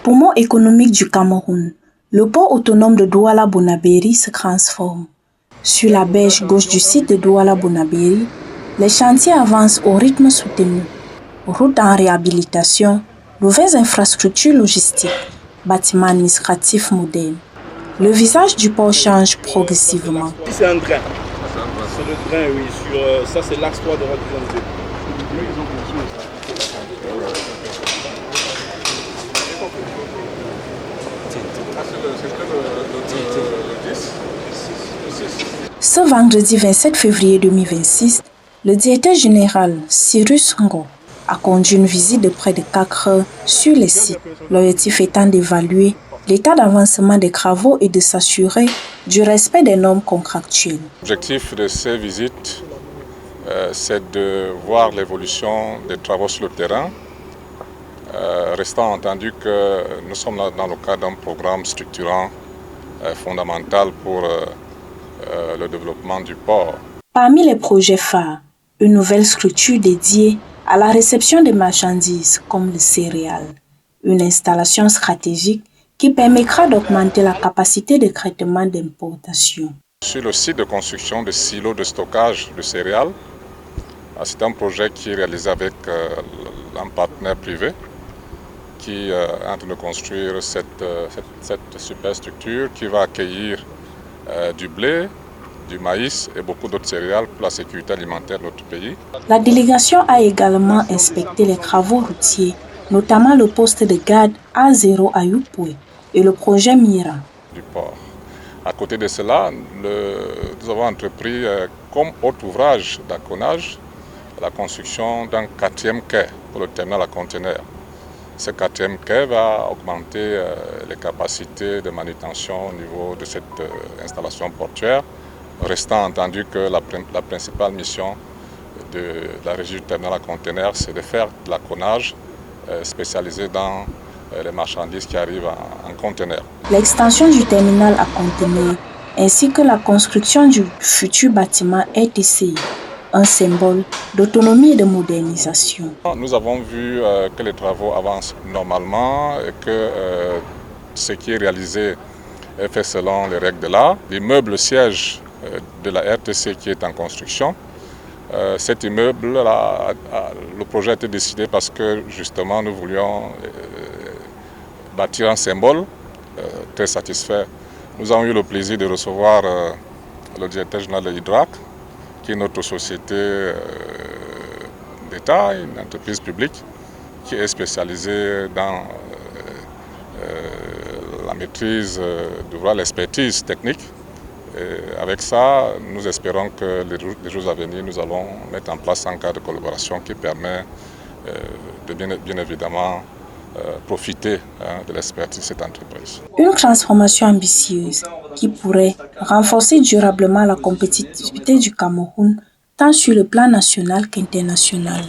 Poumon économique du Cameroun, le port autonome de Douala-Bonabéry se transforme. Sur la berge gauche du site de Douala-Bonabéry, les chantiers avancent au rythme soutenu. Routes en réhabilitation, nouvelles infrastructures logistiques, bâtiments administratifs modernes. Le visage du port change progressivement. C'est un train. C'est le train, oui. Ça, c'est l'axe 3 de la deuxième. Ce vendredi 27 février 2026, le directeur général Cyrus Ngo a conduit une visite de près de 4 heures sur les sites, l'objectif étant d'évaluer l'état d'avancement des travaux et de s'assurer du respect des normes contractuelles. L'objectif de ces visites, c'est de voir l'évolution des travaux sur le terrain, restant entendu que nous sommes là dans le cadre d'un programme structurant fondamental pour le développement du port. Parmi les projets phares, une nouvelle structure dédiée à la réception des marchandises comme le céréales, une installation stratégique qui permettra d'augmenter la capacité de traitement d'importation. Sur le site de construction de silos de stockage de céréales, c'est un projet qui est réalisé avec un partenaire privé qui est en train de construire cette super structure qui va accueillir du blé, du maïs et beaucoup d'autres céréales pour la sécurité alimentaire de notre pays. La délégation a également inspecté les travaux routiers, notamment le poste de garde A0 à Youpoué et le projet Mira. Du port. À côté de cela, nous avons entrepris comme autre ouvrage d'accounage la construction d'un 4e quai pour le terminal à conteneurs. Ce 4e quai va augmenter les capacités de manutention au niveau de cette installation portuaire, restant entendu que la principale mission de la régie du terminal à conteneurs, c'est de faire de l'accounage spécialisé dans les marchandises qui arrivent en conteneurs. L'extension du terminal à conteneurs ainsi que la construction du futur bâtiment RTCI, un symbole d'autonomie et de modernisation. Nous avons vu que les travaux avancent normalement et que ce qui est réalisé est fait selon les règles de l'art. L'immeuble siège de la RTC qui est en construction, cet immeuble, le projet a été décidé parce que justement nous voulions bâtir un symbole très satisfait. Nous avons eu le plaisir de recevoir le directeur général de l'Hydrac, qui est notre société d'État, une entreprise publique qui est spécialisée dans la maîtrise d'ouvrage, l'expertise technique. Et avec ça, nous espérons que les jours à venir, nous allons mettre en place un cadre de collaboration qui permet de bien évidemment profiter de l'expertise de cette entreprise. Une transformation ambitieuse qui pourrait renforcer durablement la compétitivité du Cameroun tant sur le plan national qu'international.